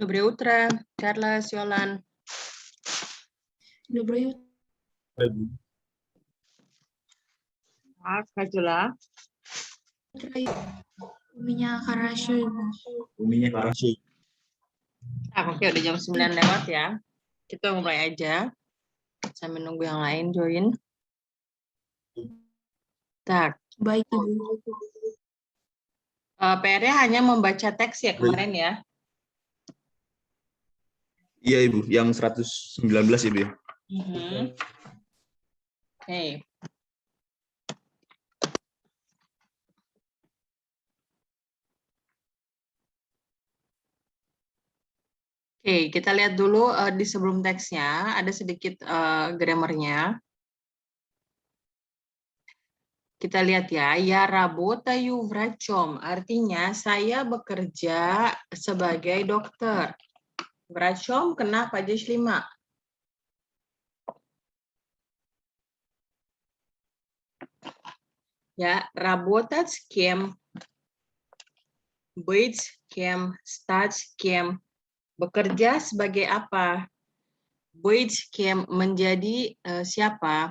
Доброе утро, Carlos, Yolan. Доброе Kajula. утро. У меня хорошо. Uminya Karachi. Oke, udah jam 9 lewat ya. Kita mulai aja. Sambil nunggu yang lain join. Tak, Baik, Ibu. PR-nya hanya membaca teks ya kemarin ya. Iya Ibu, yang 119 Ibu ya. Oke. Oke, kita lihat dulu di sebelum teksnya, ada sedikit grammarnya. Kita lihat ya, ya работаю врачом, artinya saya bekerja sebagai dokter. Врачом kena падеж 5. Ya, работать кем, быть кем, стать кем. Bekerja sebagai apa? Быть кем menjadi siapa?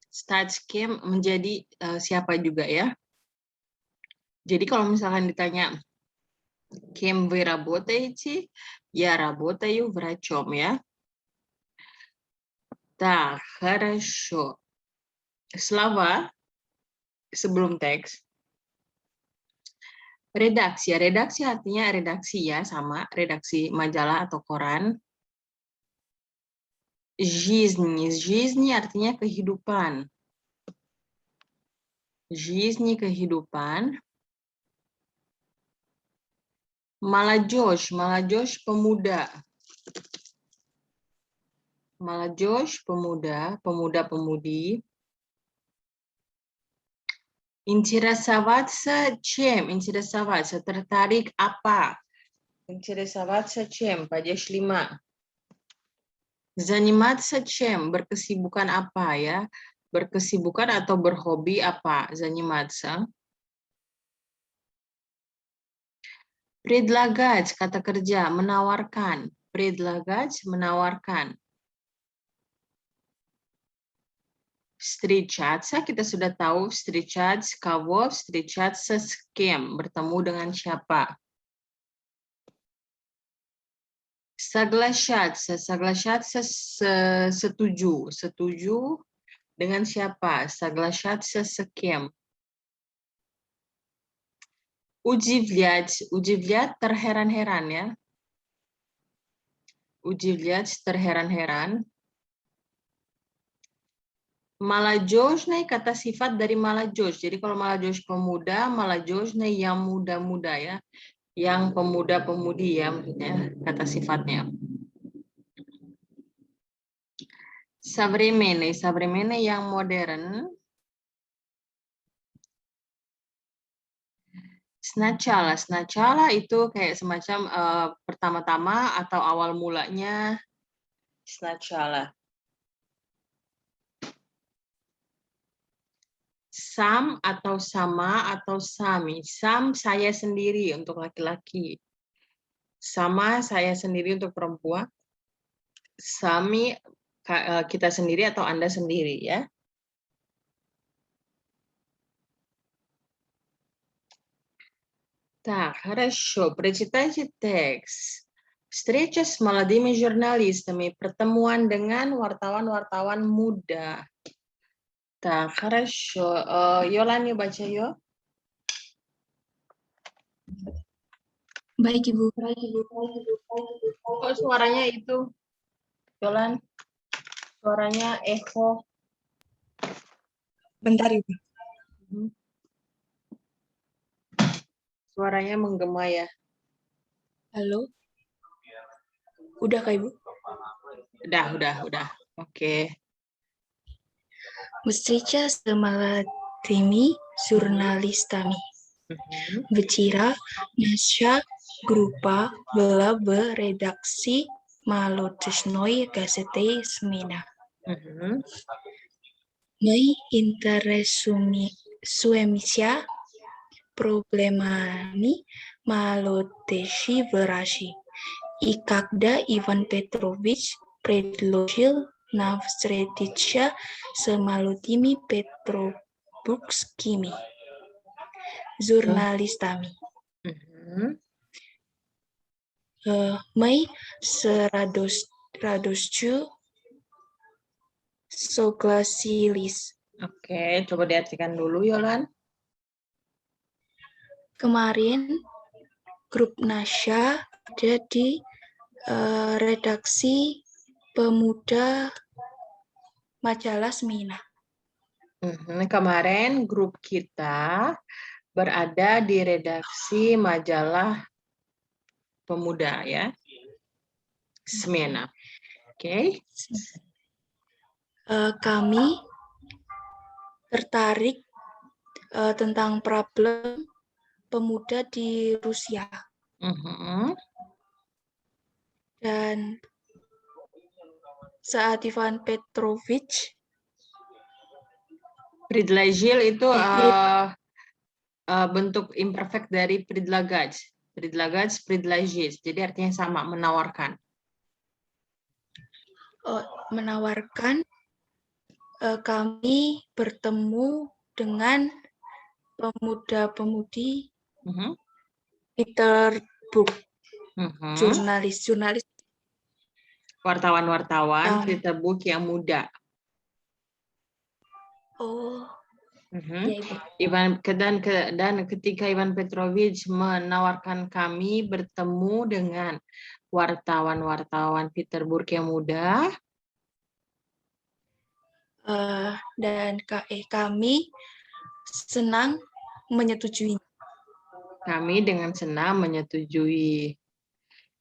Стать кем menjadi siapa juga ya. Jadi kalau misalkan ditanya кем вы работаете, я работаю врачом ya. Так, хорошо. Слова sebelum teks. Redaksi. Redaksi artinya redaksi ya, sama redaksi majalah atau koran. Жизнь. Жизнь artinya kehidupan. Жизнь kehidupan. Молодежь. Молодежь pemuda. Молодежь pemuda, pemuda-pemudi. Интересоваться чем? Интересоваться, tertarik apa? Интересоваться чем? Падеж 5. Заниматься чем? Berkesibukan apa ya? Berkesibukan atau berhobi apa? Заниматься. Предлагать, kata kerja, menawarkan. Предлагать, menawarkan. Встречаться, kita sudah tahu встречать кого, встречаться с кем, bertemu dengan siapa. Соглашаться, соглашаться setuju, setuju dengan siapa, соглашаться с кем. Удивлять, удивлять terheran-heran ya. Удивлять terheran-heran. Молодежный kata sifat dari молодежь. Jadi kalau молодежь pemuda, молодежный yang muda-muda ya. Yang pemuda-pemudi ya maksudnya kata sifatnya. Современный, современный yang modern. Сначала, сначала itu kayak semacam pertama-tama atau awal mulanya. Сначала. Sam atau sama atau sami. Sam saya sendiri untuk laki-laki. Sama saya sendiri untuk perempuan. Sami kita sendiri atau Anda sendiri ya. Так, хорошо. Прочитайте текст. Встреча с молодыми журналистами. Pertemuan dengan wartawan-wartawan muda. Так, хорошо. Yolan yuk baca yuk. Baik, Ibu. Kok suaranya itu? Yolan, suaranya echo. Bentar, Ibu. Suaranya menggema ya. Halo? Udah, Kak, Ibu? Udah. Oke. Встреча с молодыми журналистами. Вчера наша группа была в редакции молодежной газеты «Смена». Мы интересуемся проблемами молодежи в России. И когда Иван Петрович предложил нам встретиться с молодыми петербургскими журналистами, Mhm. мы с радостью согласились. Oke, coba diartikan dulu, Yolan. Kemarin grup Nasya ada di redaksi Pemuda Majalah Semina. Kemarin grup kita berada di redaksi majalah Pemuda ya, Semena. Oke. Kami tertarik tentang problem pemuda di Rusia. Dan saat Ivan Petrovich Предложил itu bentuk imperfect dari предлагать. Предлагать, предложить. Jadi artinya sama, menawarkan. Menawarkan kami bertemu dengan pemuda-pemudi Peterburg, jurnalis wartawan-wartawan Peterburg yang muda. Ya, Ibu. Dan ketika Ivan Petrovich menawarkan kami bertemu dengan wartawan-wartawan Peterburg yang muda, dan kami senang menyetujui. Kami dengan senang menyetujui.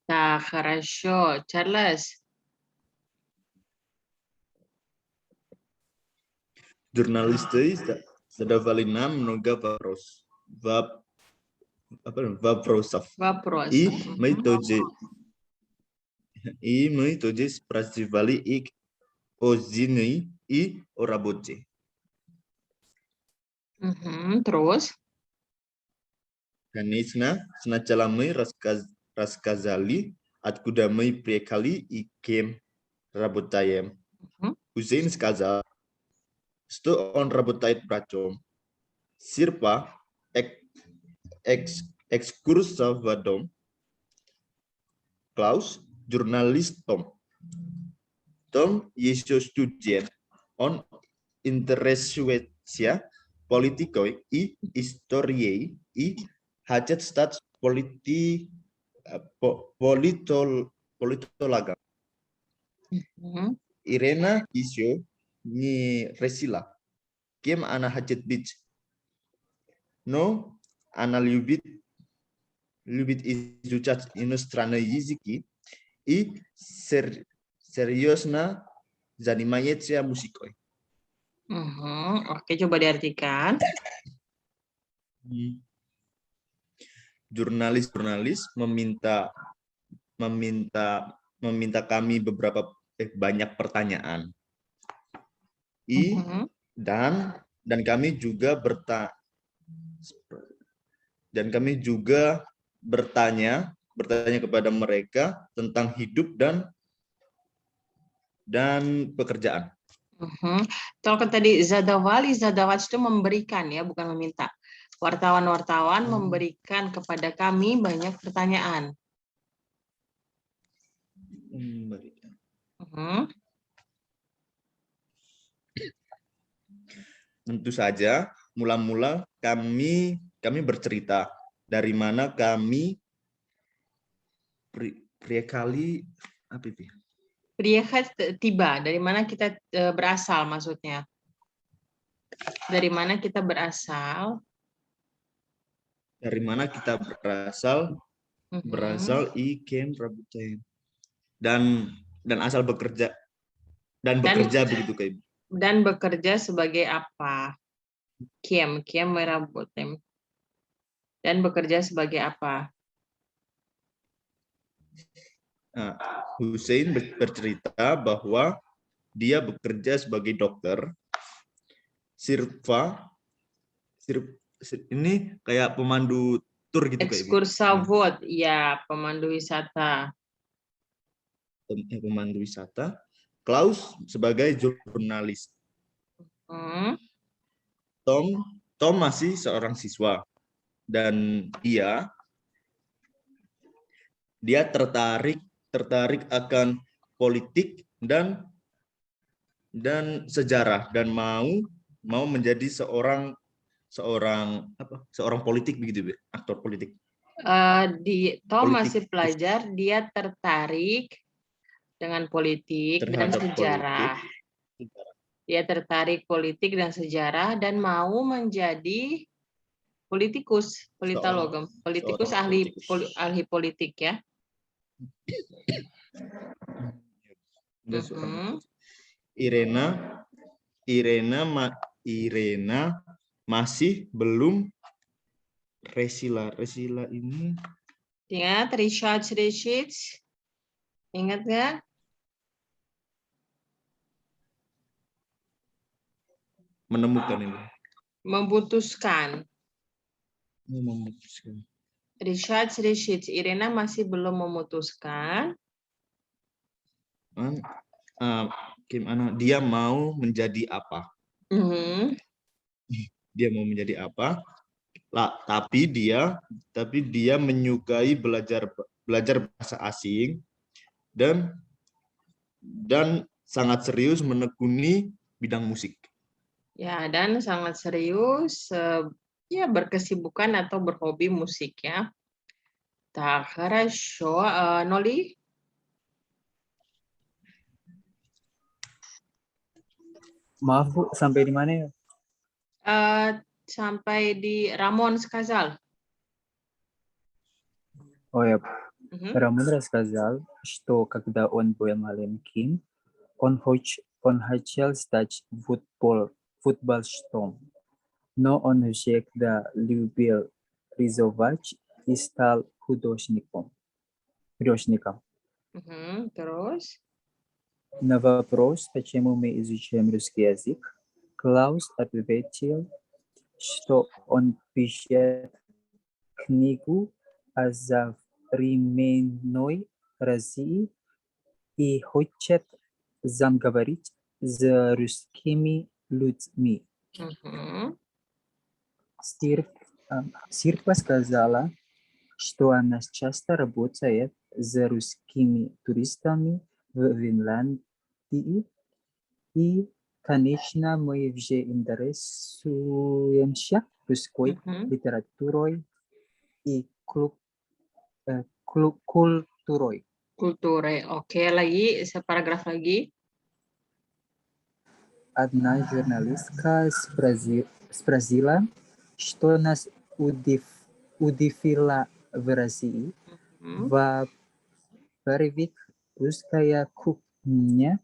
Так, хорошо. Charles. Журналисты задавали нам много вопросов. И мы тоже спрашивали их о жизни и о работе. Terus? Конечно, сначала мы рассказали, откуда мы приехали и кем работаем. Хусейн сказал, что он работает врачом. Сирпа экскурсоводом. Klaus журналистом. Том еще студент. Он интересуется политикой и историей и хочет стать политологом. Ирена еще не решила, кем она хочет быть. Но она любит изучать иностранные языки и seriusnya занимается музыкой. Oke, coba diartikan. Jurnalis meminta kami banyak pertanyaan. Dan kami juga bertanya kepada mereka tentang hidup dan pekerjaan. Kalau tadi zadawat itu memberikan ya, bukan meminta. Wartawan-wartawan memberikan kepada kami banyak pertanyaan. Tentu saja, mula-mula kami bercerita dari mana kami tiba, dari mana kita berasal maksudnya. Dari mana kita berasal? Dari mana kita berasal? Berasal ikem Rabutain. Dan asal bekerja bekerja begitu kayak. Dan bekerja sebagai apa? Kiem Rabutain. Dan bekerja sebagai apa? Hussein bercerita bahwa dia bekerja sebagai dokter. Sirpa ini kayak pemandu tur gitu kayak. Ekskursavod, ya, pemandu wisata. pemandu wisata, Klaus sebagai jurnalis. Tom masih seorang siswa dan dia tertarik akan politik dan sejarah dan mau menjadi seorang politik begitu, aktor politik. Tom Politik. masih pelajar, dia tertarik dengan politik dan Terhadap sejarah. politik. Dia tertarik politik dan sejarah dan mau menjadi politikus, politolog, politikus ahli politik ya. Irena masih belum Resila ini. Ingat Richard, ingat nggak? Menemukan ini. Memutuskan. Richard, Irena masih belum memutuskan. Gimana? Dia mau menjadi apa? Dia mau menjadi apa? Tapi dia menyukai belajar bahasa asing dan sangat serius menekuni bidang musik. Ya, dan sangat serius ya berkesibukan atau berhobi musik ya. Так, хорошо. Noli? Maaf Bu, sampai di mana ya? Sampai di Ramon сказал. Oh ya, Рамон рассказал, что когда он был маленьким, он хотел стать футболистом, но он всегда любил рисовать и стал художником. Terus? На вопрос, почему мы изучаем русский язык, Клаус ответил, что он пишет книгу о современной России и хочет заговорить с русскими людьми. Сирпа сказала, что она часто работает с русскими туристами в Финляндии, и, конечно, мы уже интересуемся русской литературой и культурой. Oke, lagi separagraf lagi. Одна журналистка спросила, что нас удивило в России. Во-первых, русская кухня,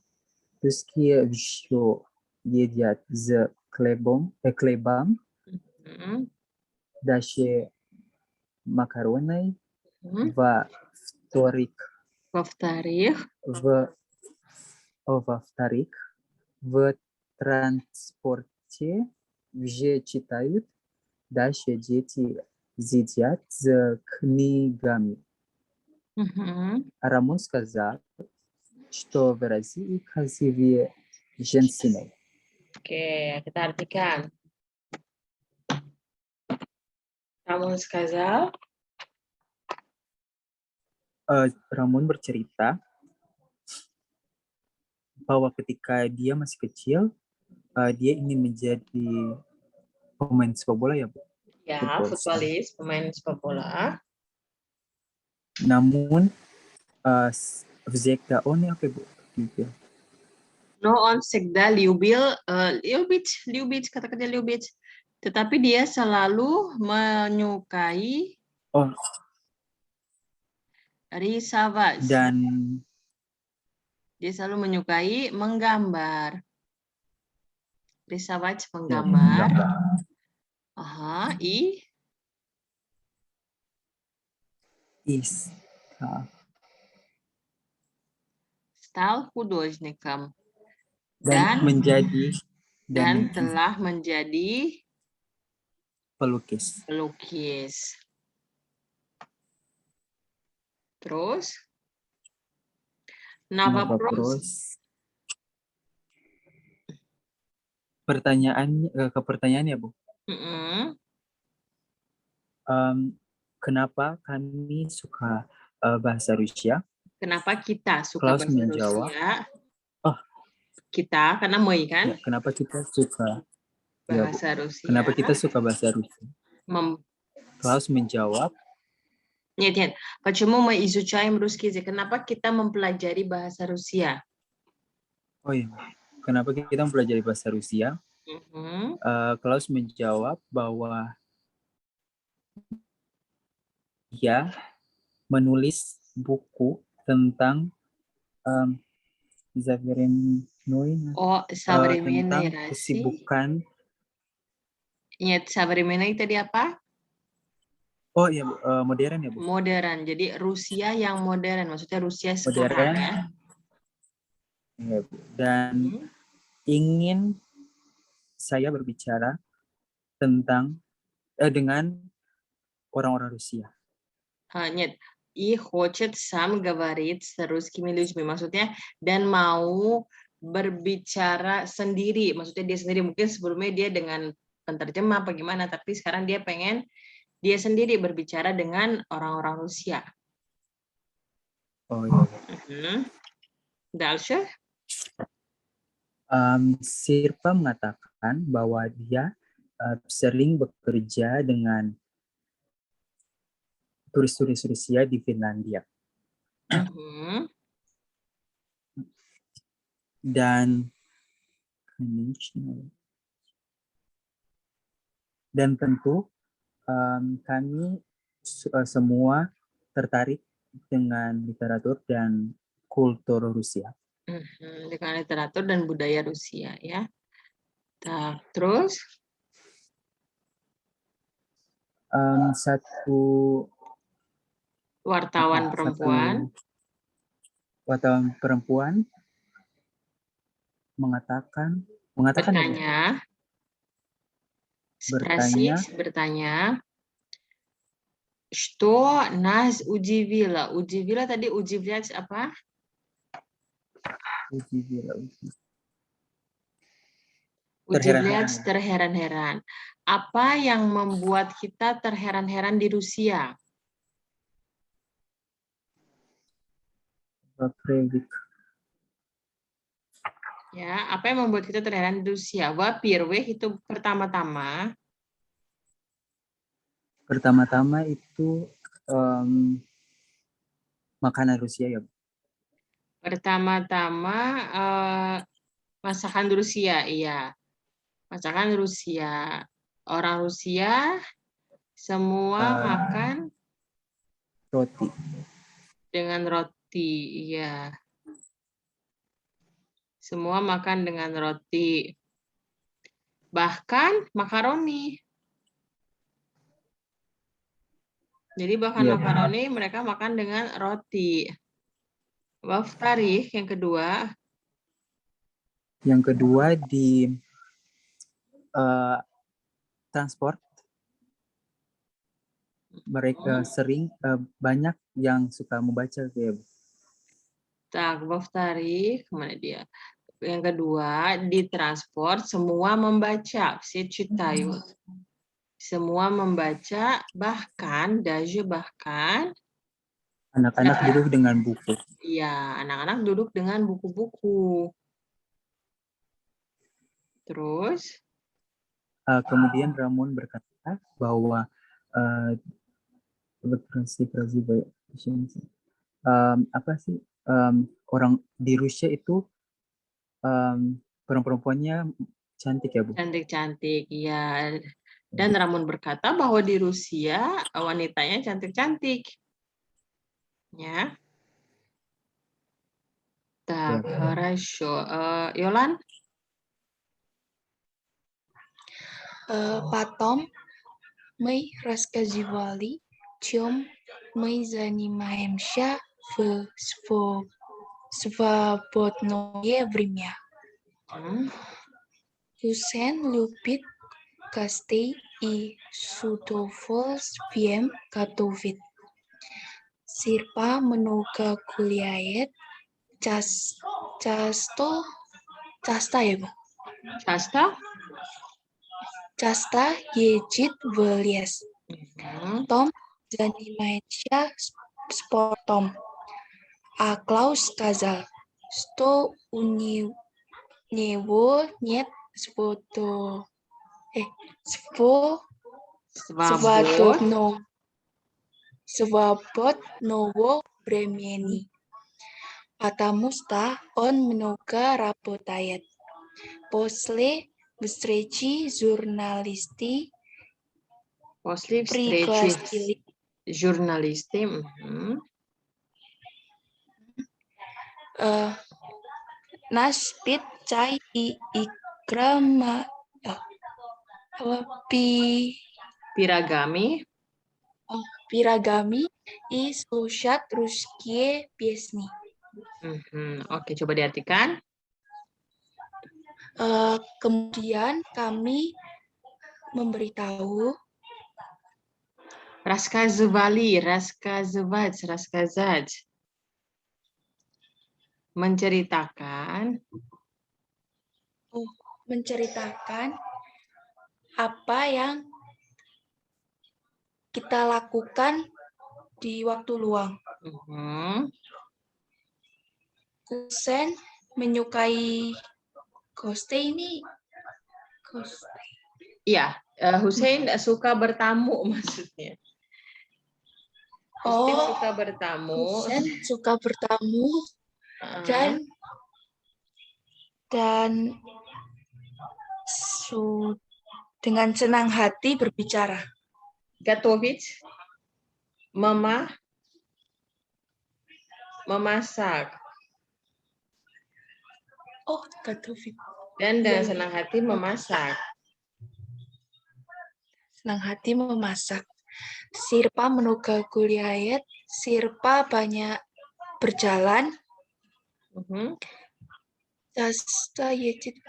русские еще едят с хлебом, дальше макароны. Во-вторых, в транспорте уже читают, дальше дети сидят с книгами. Рамон сказал, что в России красивее женщины. Oke, kita artikan. Ramon сказал. Ramon bercerita bahwa ketika dia masih kecil, dia ingin menjadi pemain sepak bola ya, Bu? Ya, futbolis, pemain sepak bola. Namun, всегда он apa, Bu? No, on всегда любил, kata kerja любить. Tetapi dia selalu menyukai рисовать. Dan dia selalu menyukai menggambar. Рисовать, menggambar. Стал художником. Dan telah menjadi pelukis. Terus Navapros. Navapros. Pertanyaan ya, Bu. Mm-mm. Kenapa kami suka bahasa Rusia? Kenapa kita suka Klaus bahasa menjawab. Rusia? Oh. Kita, karena Mei kan? Ya, kenapa kita suka ya, Bu. Bahasa Rusia. Kenapa kita suka bahasa Rusia? Mem- Klaus menjawab. Нет. Почему мы изучаем русский язык? Kenapa kita mempelajari bahasa Rusia? Oh iya. Kenapa kita mempelajari bahasa Rusia? Klaus menjawab bahwa dia menulis buku tentang tentang kesibukan. Ingat современный tadi apa? Oh iya, modern ya, Bu? Modern. Jadi Rusia yang modern, maksudnya Rusia sekarang modern, ya. Ya, Bu. Dan ingin saya berbicara tentang dengan orang-orang Rusia. Нет. И хочет сам говорить с русскими людьми. Maksudnya dan mau berbicara sendiri. Maksudnya dia sendiri. Mungkin sebelumnya dia dengan penterjemah apa gimana, tapi sekarang dia pengen dia sendiri berbicara dengan orang-orang Rusia. Oh iya. Дальше. Sirpa mengatakan bahwa dia sering bekerja dengan turis-turis Rusia di Finlandia. Dan tentu kami semua tertarik dengan literatur dan kultur Rusia. Dengan literatur dan budaya Rusia ya. Terus satu wartawan perempuan bertanya, что нас удивило? Удивило tadi удивлять apa? Удивлять terheran-heran. Apa yang membuat kita terheran-heran di Rusia? Ya, apa yang membuat kita terheran di Rusia? Во-первых, itu pertama-tama itu makanan Rusia ya. Pertama-tama masakan Rusia, iya. Masakan Rusia. Orang Rusia semua makan roti. Dengan roti, iya. Semua makan dengan roti. Bahkan makaroni. Jadi bahkan makaroni mereka makan dengan roti. Во-вторых, yang kedua. Yang kedua di transport. Mereka sering banyak yang suka membaca kayak. Во-вторых, kemana dia? Yang kedua, di transport semua membaca, все читают. Semua membaca, bahkan anak-anak duduk dengan buku. Iya, anak-anak duduk dengan buku-buku. Terus? Kemudian Ramon berkata bahwa orang di Rusia itu perempuannya cantik ya, Bu? Cantik-cantik, ya. Dan Ramon berkata bahwa di Rusia wanitanya cantik-cantik. Ya. Так, хорошо. Yolan? Потом мы рассказывали, чем мы занимаемся в свободное время. Husen любит гостей и с удовольствием готовит. Sirpa много гуляет Часто ya, Bu? Часто? Часто ездит в лес. Mhm. Том занимается спортом. А Клаус сказал, что у него нет Свобод. свободного времени. Потому что он много работает. После встречи журналисты После встречи пригласили с журналисты. Mhm. нас пить чай и Пирогами. пирогами и слушать русские песни. Mhm. Oke, coba diartikan. Kemudian kami memberitahu Рассказать. menceritakan apa yang kita lakukan di waktu luang. Mhm. Kusen menyukai Iya, Hussein suka bertamu maksudnya. Hussein suka bertamu. Kusen suka bertamu Uh, dan dengan senang hati berbicara. Готовить. Memasak. Oh, готовить. Dan dengan Iya. senang hati memasak. Senang hati memasak. Sirpa menuga kuliah, Sirpa banyak berjalan. Jasta Yecit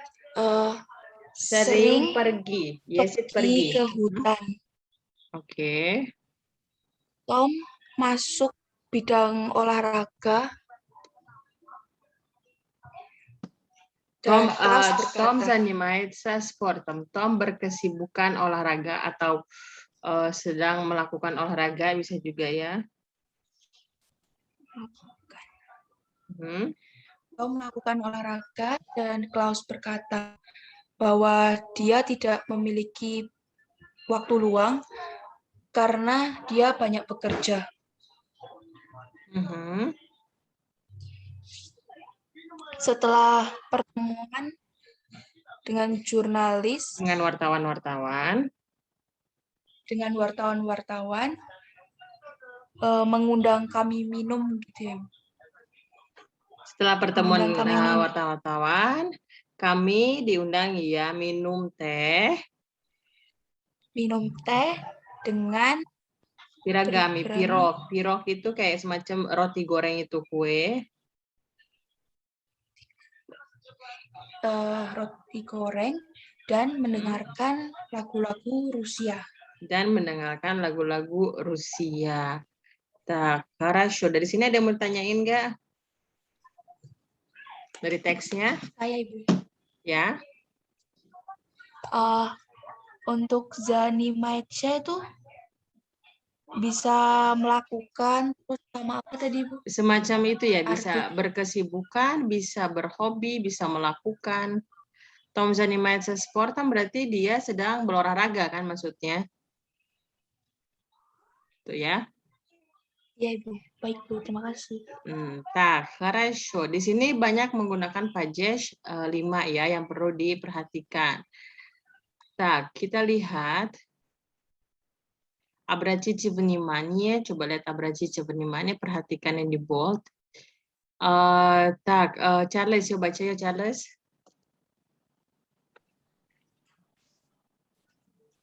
Sering pergi. Yesit pergi. ke hutan. Oke. Tom masuk bidang olahraga. Tom Tom занимается спортом. Tom berkesibukan olahraga atau sedang melakukan olahraga bisa juga ya. Tom melakukan olahraga dan Klaus berkata bahwa dia tidak memiliki waktu luang karena dia banyak bekerja. Setelah pertemuan dengan jurnalis, dengan wartawan-wartawan, mengundang kami minum gitu ya. Setelah pertemuan wartawan, kami diundang ya minum teh dengan piragami, pirog itu kayak semacam roti goreng itu kue. Roti goreng dan mendengarkan lagu-lagu Rusia. Tak, Хорошо. Dari sini ada yang mau tanyain nggak? Dari teksnya? Saya, Ibu. Ya. Untuk заниматься itu bisa melakukan terus sama apa tadi, Bu? Semacam itu ya, bisa berkesibukan, bisa berhobi, bisa melakukan. Tom занимается спортом berarti dia sedang berolahraga kan maksudnya. Tuh ya. Ya, Ibu. Baik, Bu. Terima kasih. Так, хорошо. Di sini banyak menggunakan падеж 5 ya yang perlu diperhatikan. Так, kita lihat. Обратите внимание, coba lihat обратите внимание, perhatikan yang di bold. Так, Charles, yuk baca ya Charles.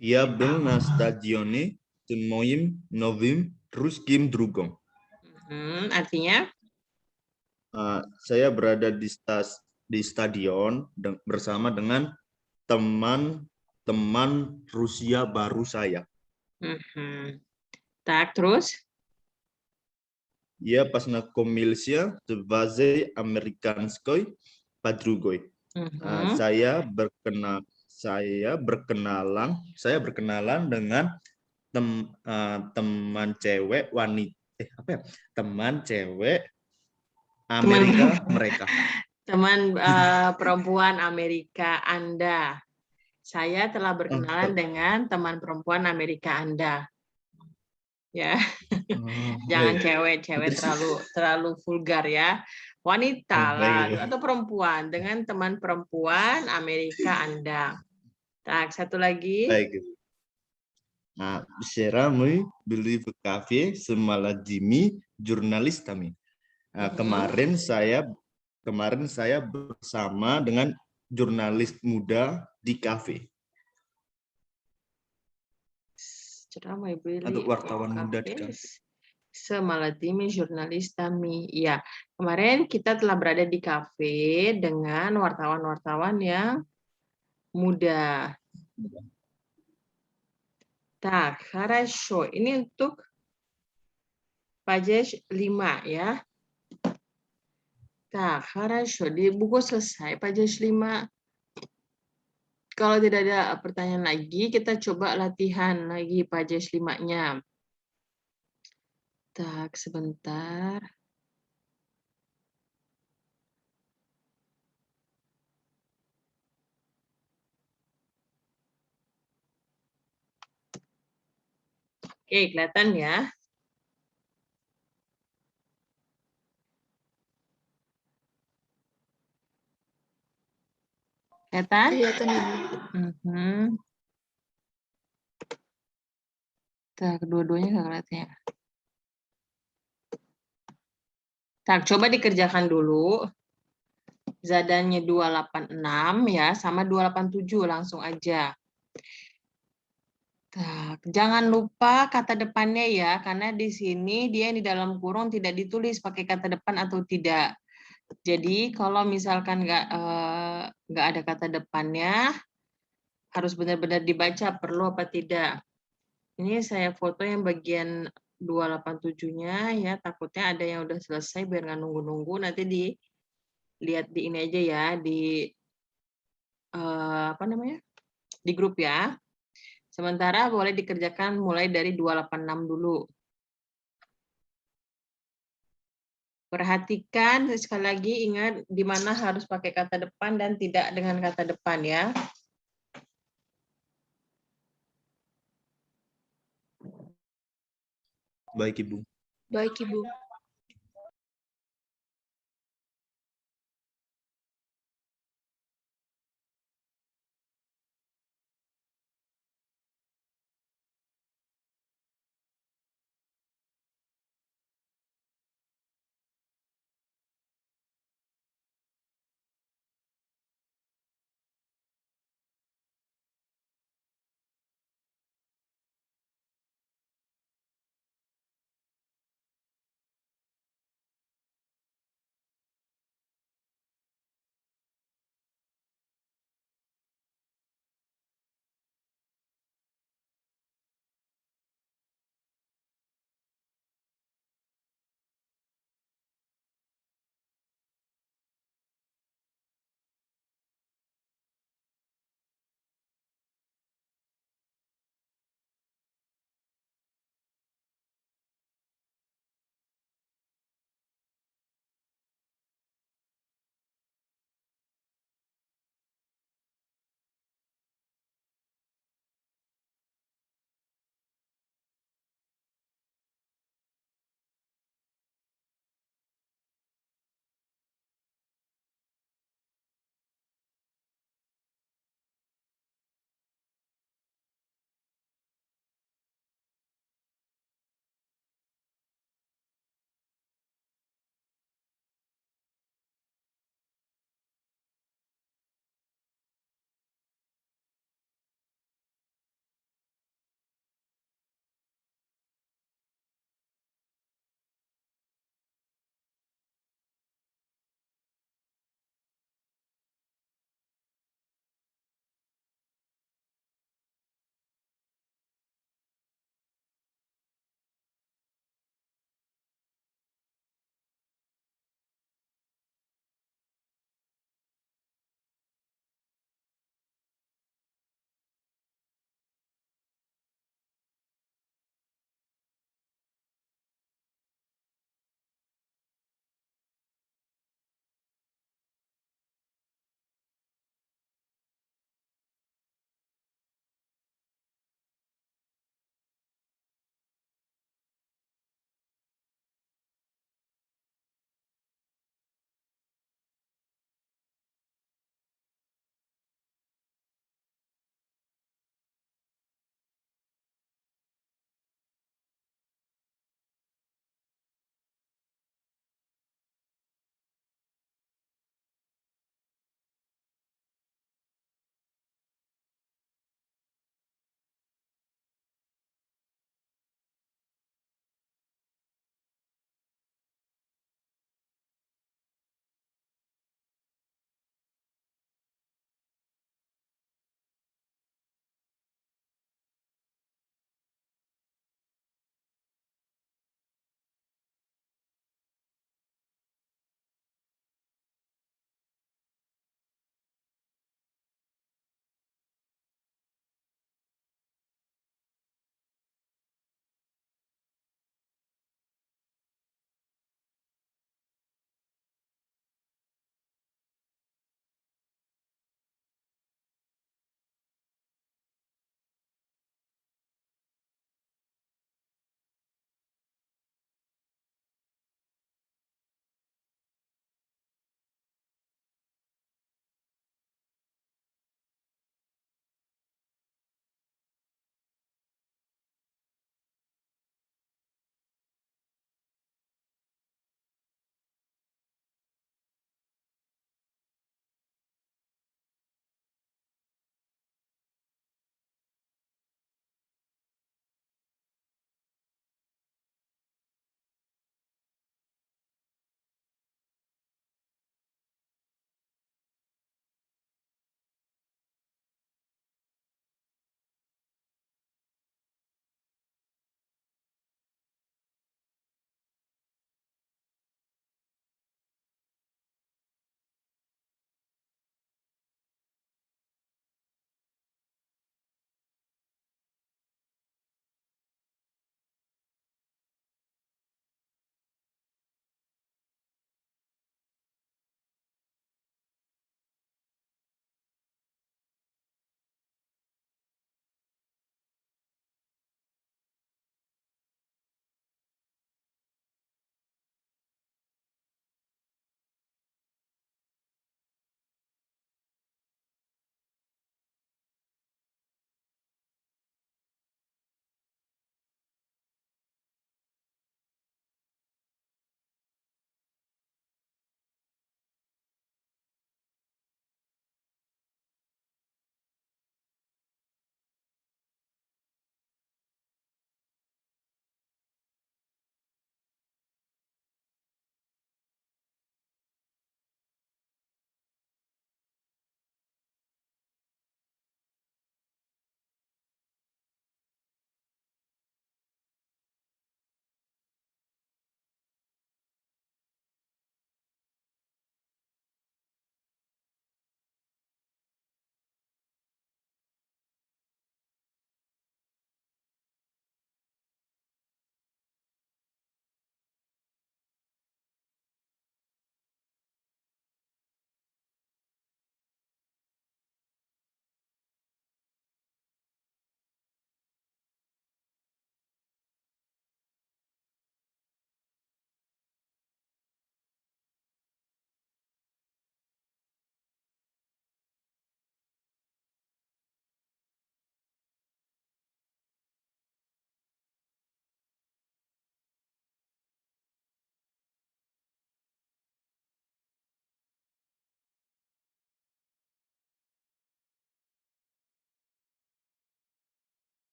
Я был на стадионе с моим новым русским другом. Artinya? Saya berada di stadion bersama dengan teman-teman Rusia baru saya. Tak, terus? Я познакомился с вазой американской подругой. Mhm. Saya berkenalan dengan teman cewek wanita teman cewek Amerika mereka. Teman perempuan Amerika Anda. Saya telah berkenalan dengan teman perempuan Amerika Anda. Ya, jangan cewek terlalu vulgar ya. Wanita lah atau perempuan dengan teman perempuan Amerika Anda. Tak, satu lagi. Baik. Serami beli di kafe semaladimi jurnalis kami. Kemarin saya bersama dengan jurnalis muda di kafe. Ceramah beli Atau wartawan muda di kafe. Semalatimi jurnalis kami. Ya, kemarin kita telah berada di kafe dengan wartawan-wartawan yang muda. Tak, хорошо. Ini untuk pages 5 ya. Tak, хорошо. Di buku selesai pages 5. Kalau tidak ada pertanyaan lagi, kita coba latihan lagi pages 5-nya. Tak, sebentar. Oke, kelihatan ya. Kelihatan? Kelihatan Ibu. Tak, kedua-duanya nggak kelihatan ya. Tak, coba dikerjakan dulu. Zadannya 286 ya, sama 287 langsung aja. Tak, jangan lupa kata depannya ya, karena di sini dia di dalam kurung tidak ditulis pakai kata depan atau tidak. Jadi kalau misalkan nggak ada kata depannya, harus benar-benar dibaca perlu apa tidak. Ini saya foto yang bagian 287-nya ya, takutnya ada yang udah selesai biar nggak nunggu-nunggu, nanti dilihat di ini aja ya, di apa namanya? Di grup ya. Sementara boleh dikerjakan mulai dari 286 dulu. Perhatikan sekali lagi, ingat di mana harus pakai kata depan dan tidak dengan kata depan ya. Baik, Ibu. Baik Ibu.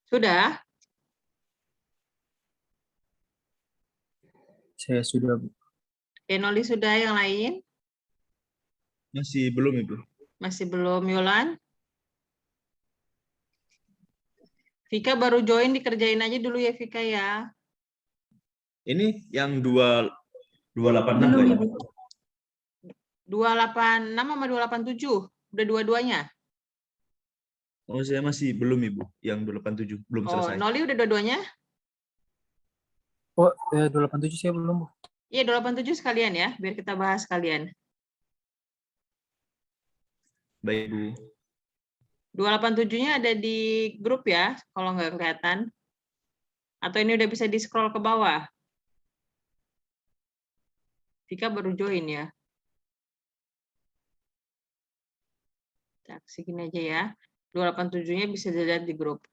Sudah? Saya sudah, Bu. Noli sudah, yang lain? Masih belum, Ibu. Masih belum, Yolan? Vika baru join, dikerjain aja dulu ya, Vika ya. Ini yang 286 Belum, kayaknya. Ibu. 286 sama 287? Udah dua-duanya? Oh, saya masih belum, Ibu. Yang 287 belum Oh, selesai. Noli udah dua-duanya? Oh, 287 saya belum, Bu. Iya, 287 sekalian ya, biar kita bahas sekalian. Baik, Ibu. 287-nya ada di grup ya, kalau nggak kelihatan. Atau ini udah bisa di-scroll ke bawah? Vika baru join ya. Tak, segini aja ya. 287-nya bisa dilihat di grup.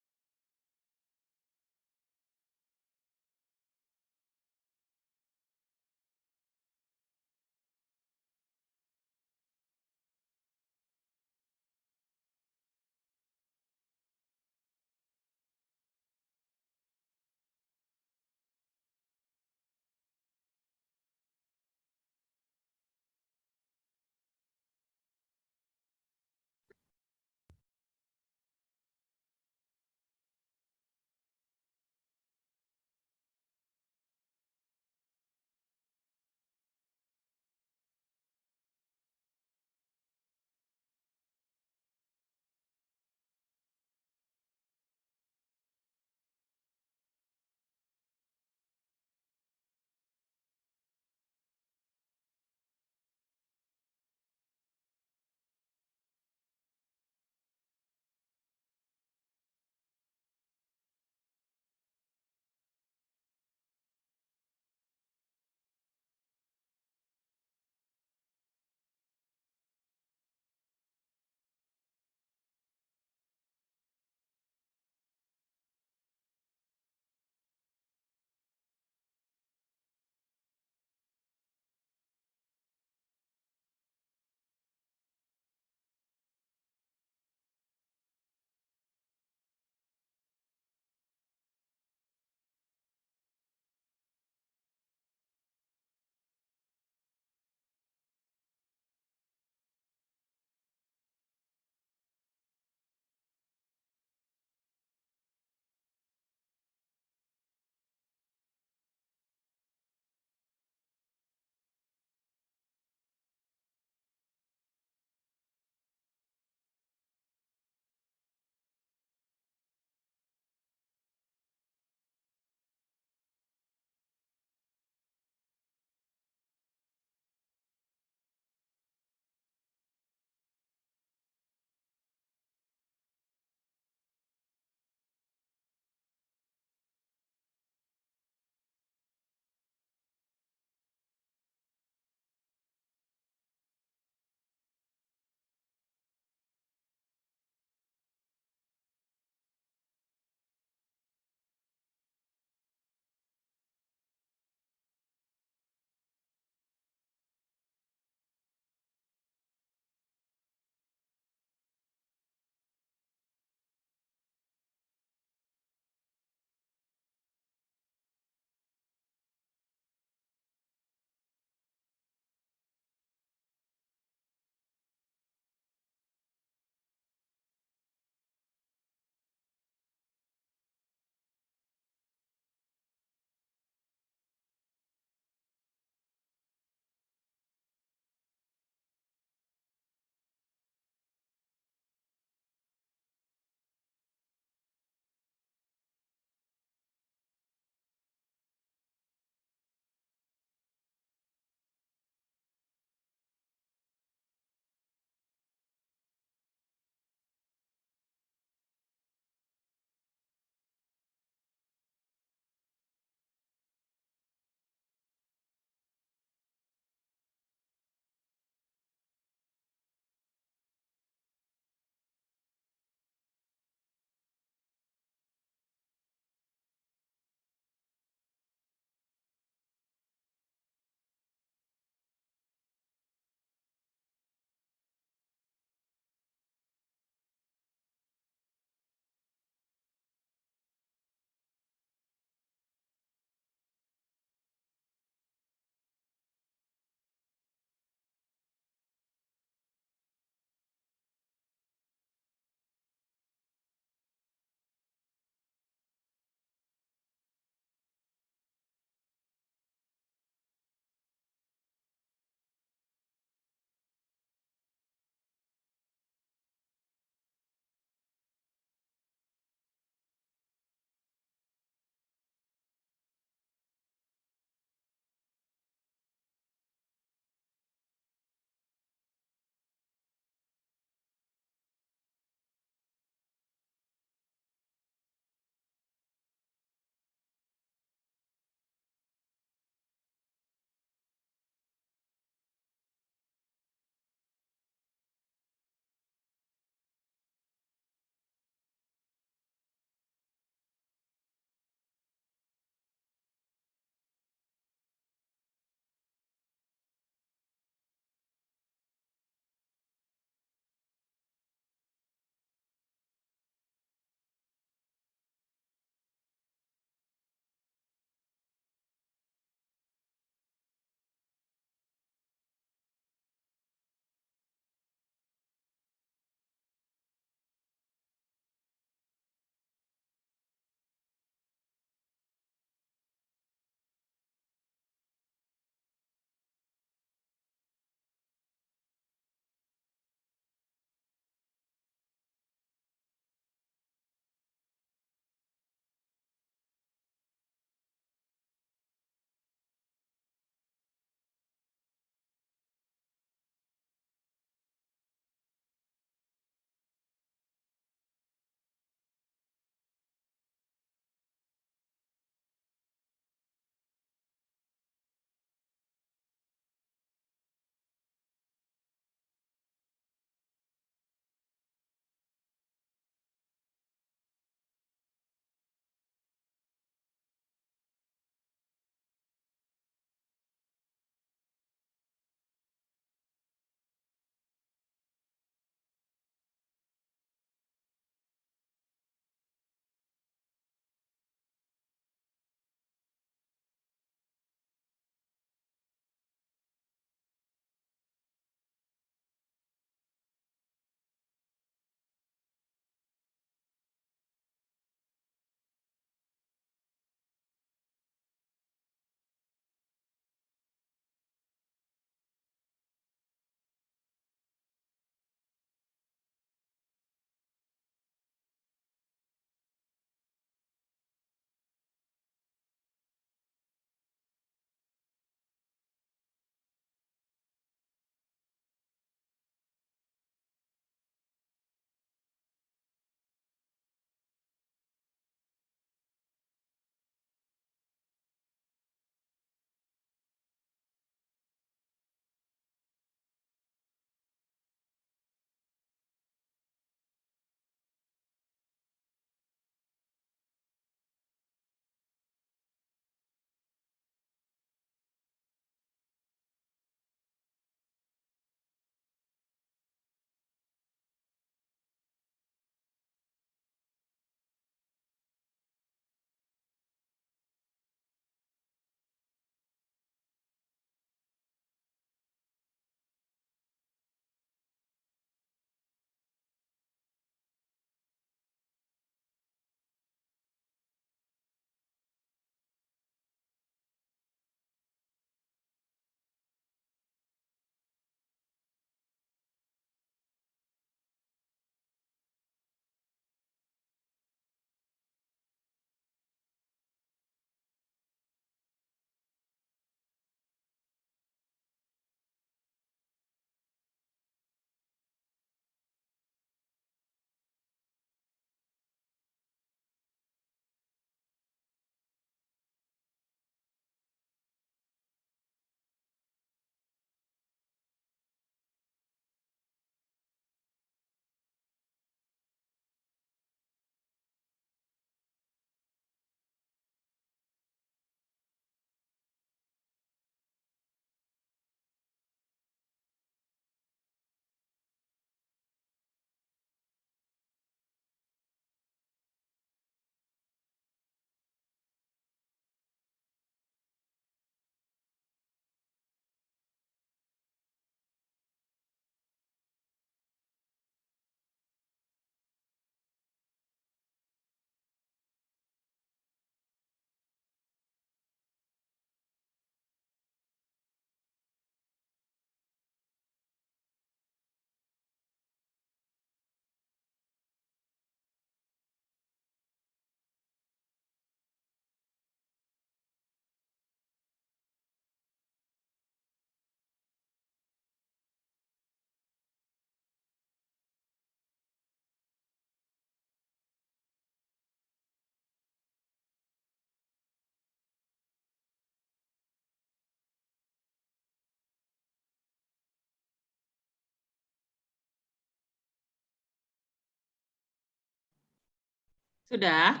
Sudah?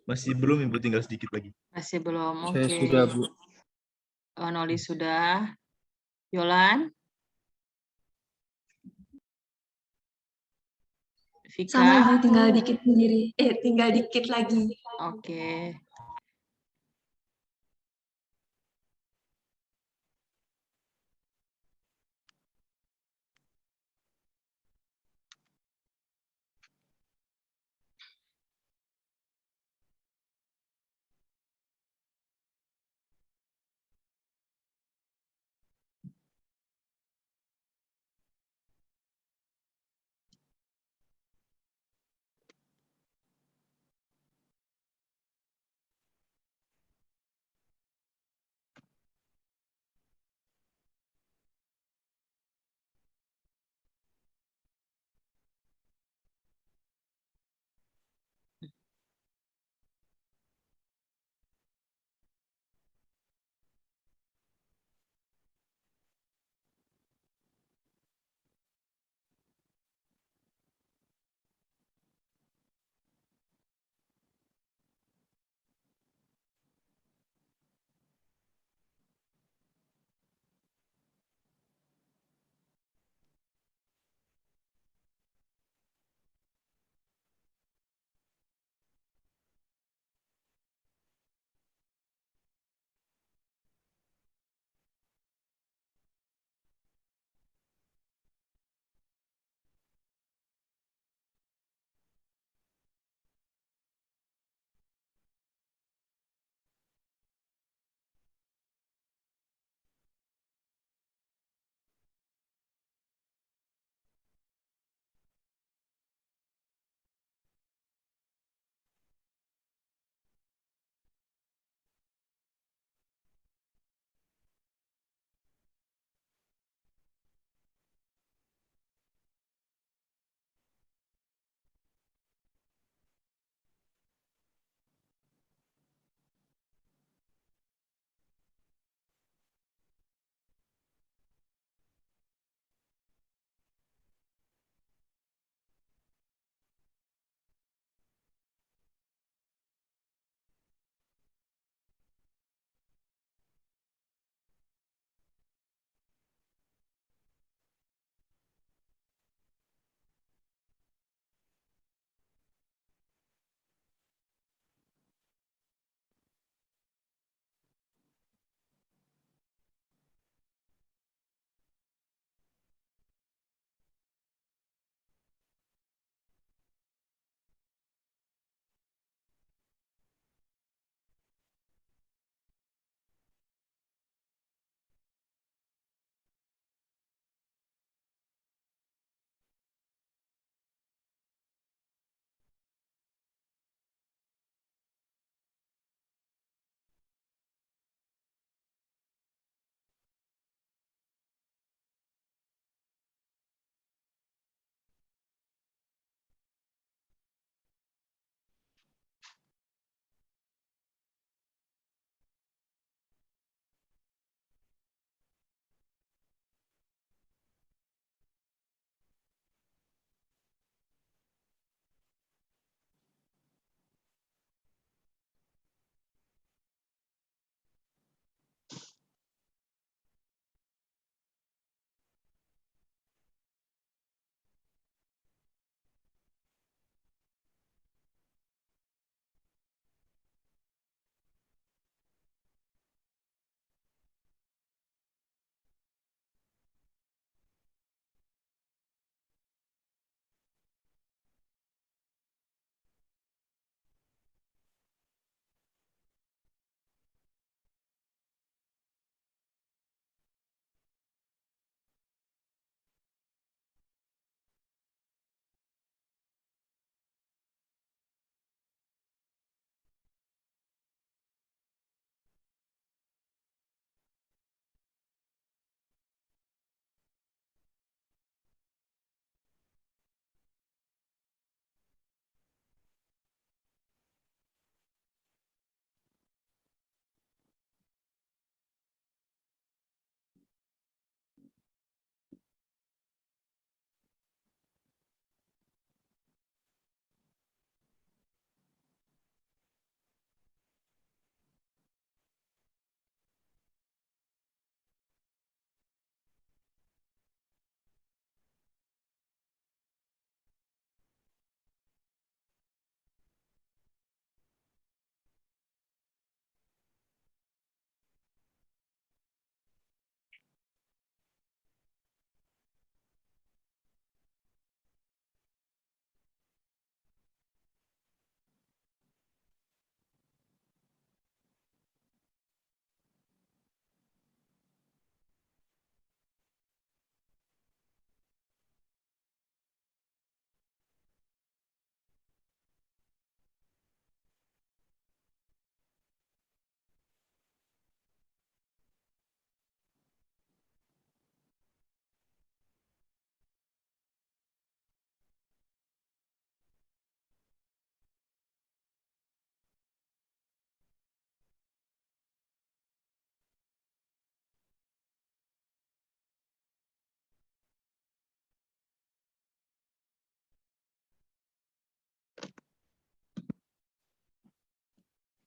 Masih belum, Ibu, tinggal sedikit lagi. Masih belum. Saya Oke. sudah, Bu. Noli sudah. Yolan? Vika? Sama Ibu, tinggal dikit sendiri. Tinggal dikit lagi. Oke.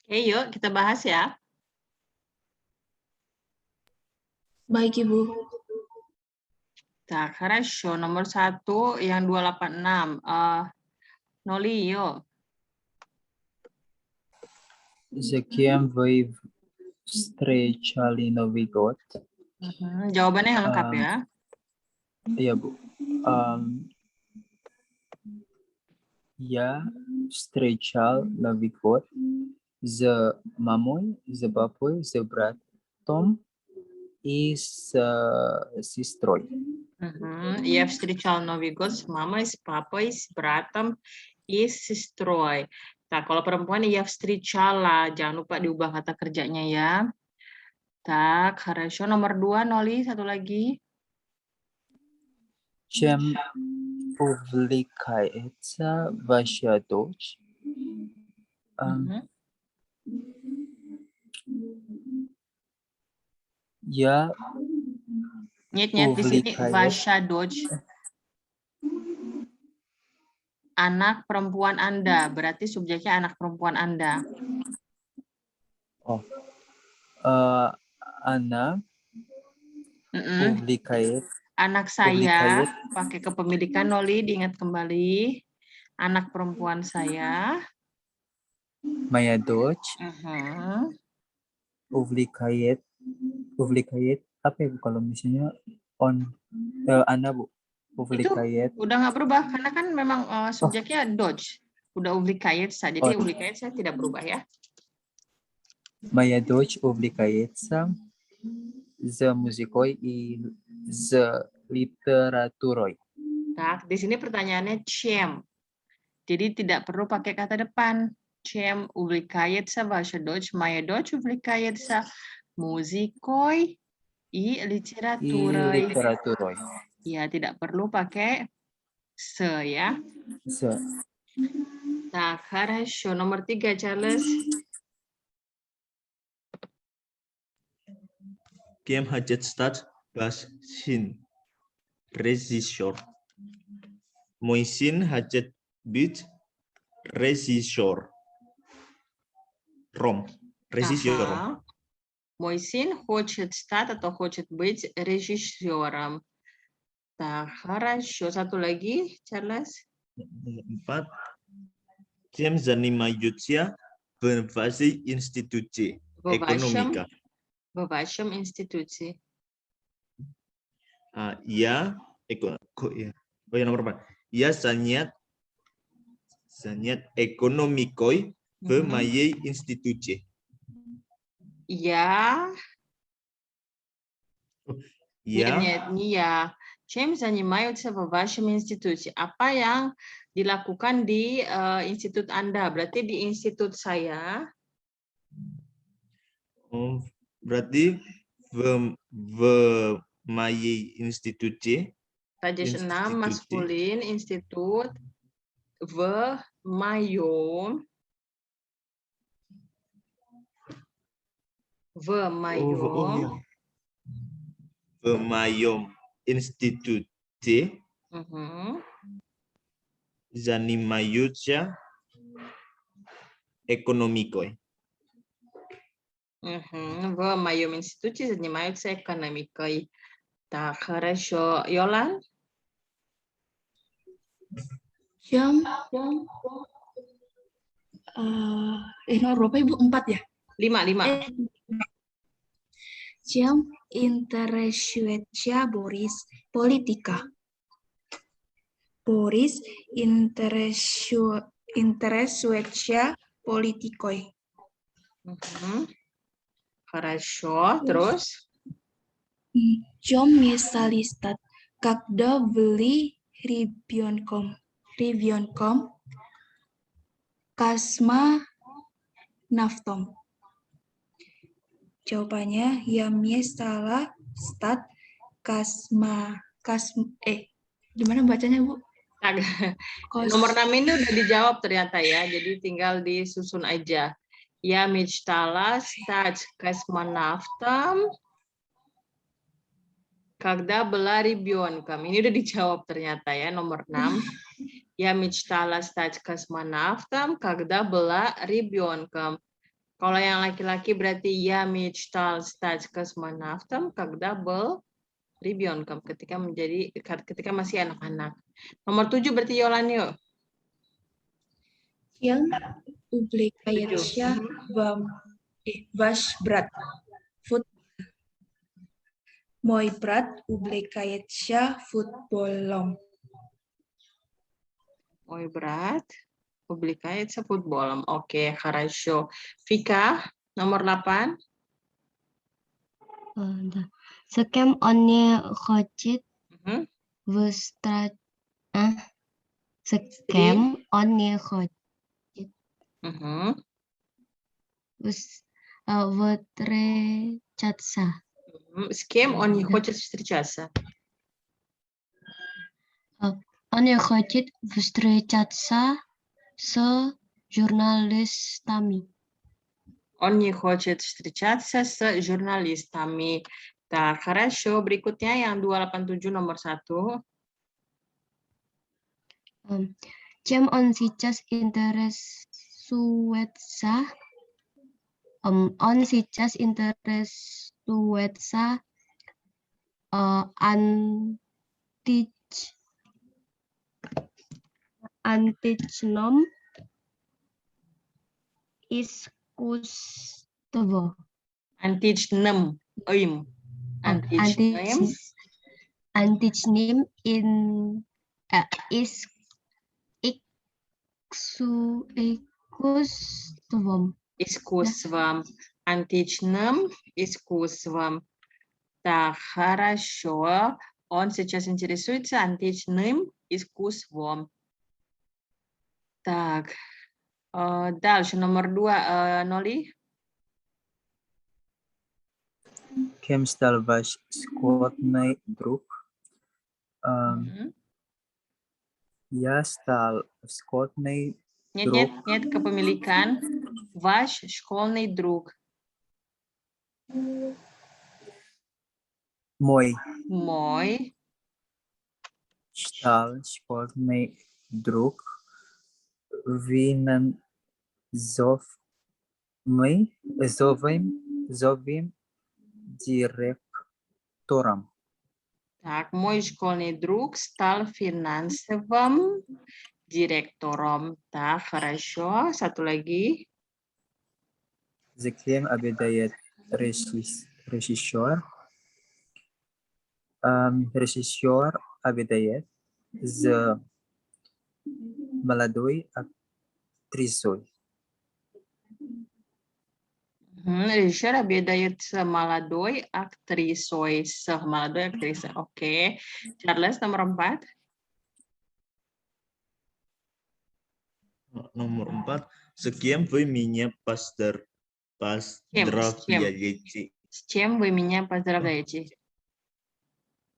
Oke, yuk kita bahas ya. Baik, Ibu. Так, хорошо. Nomor 1 yang 286. Noli, yuk. За кем вы встречали Новый год? Jawabannya yang lengkap ya. Iya, Bu. Я встречал Новый год с мамой, с папой, с братом и с сестрой. Я встречал Новый год с мамой, с папой, с братом и с сестрой. Nah, kalau perempuan ya встречала, jangan lupa diubah kata kerjanya ya. Так, хорошо. Nomor 2, Noli, satu lagi. Чем увлекается ваша дочь? Я Нет, di sini ваша дочь. Anak perempuan Anda, berarti subjeknya anak perempuan Anda. Она увлекает. Anak saya, pakai kepemilikan Noli, diingat kembali. Anak perempuan saya. Моя дочь увлекает apa ya Bu kalau misalnya Ana Bu увлекает. Itu udah nggak berubah karena kan memang subjeknya dodge. Udah увлекается, jadi увлекается tidak berubah ya. Моя дочь увлекается за музыкой и за литературой. Так, di sini pertanyaannya чем. Jadi tidak perlu pakai kata depan. Чем увлекается ваша дочь? Моя дочь увлекается музыкой и литературой. Ya, tidak perlu pakai se ya. Se. Так, хорошо. Nomor 3, Charles. Кем хочет стать ваш сын? Режиссер. Мой сын хочет быть режиссером. Режиссером. Мой сын хочет стать atau хочет быть режиссером. Так, хорошо. Satu lagi, Charles. 4. Чем занимаются в вашей институте экономика? В вашем институте. Я nomor 4. Я занят экономикой в моей институте. Я. Нет, не я. Чем занимаются в вашем институте? Apa yang dilakukan di institut Anda? Berarti di institut saya. Berarti в моей институте. Tadi 6 maskulin, institut. В моем. В моем институте занимаются экономикой. В моем институте занимаются экономикой. Так, хорошо. Йолан? Nomor berapa Ibu? 4 ya? 5. Чем интересуется Борис? Политика. Борис интересуется политикой. Хорошо. Terus? Чем misalnya start когда beli ребенком космонавтом. Jawabannya ya misalnya start gimana bacanya Bu? Nomor 6 ini udah dijawab ternyata ya, jadi tinggal disusun aja. Ya мечтала стать космонавтом когда была ребенком. Ini udah dijawab ternyata ya, nomor 6. Я мечтала стать космонавтом когда была ребенком. Kalau yang laki-laki berarti ya mechtal statskas manaftam когда был ребенком, ketika masih anak-anak. Nomor 7 berarti Yolan yuk. Чем увлекается ваш брат? Мой брат увлекается футболом. Мой брат увлекается футболом. Oke, хорошо. Vika, nomor 8. Да. С кем он не хочет встречаться? С кем он не хочет встречаться? С кем он не хочет встречаться? Он не хочет встречаться с журналистами. Он не хочет встречаться с журналистами. Так, хорошо. Berikutnya yang 287 nomor 1. Чем он сейчас интересуется? Он сейчас интересуется античном искусство. Античным. Античным искусством. Античным искусством. Так, хорошо. Он сейчас интересуется античным искусством. Так, дальше nomor 2, Noli. Кем стал ваш школьный друг? Я стал школьный друг. Нет, kepemilikan. Ваш школьный друг. Мой стал школьный друг. Зовем директором. Так, мой школьный друг стал финансовым директором. Так, хорошо. Satu lagi. За кем обедает режиссер? Режиссер обедает с молодой актрисой. Режиссер обедает с молодой актрисой. Oke. Charles, nomor 4. Nomor 4. С кем вы меня поздравляете? С чем вы меня поздравляете?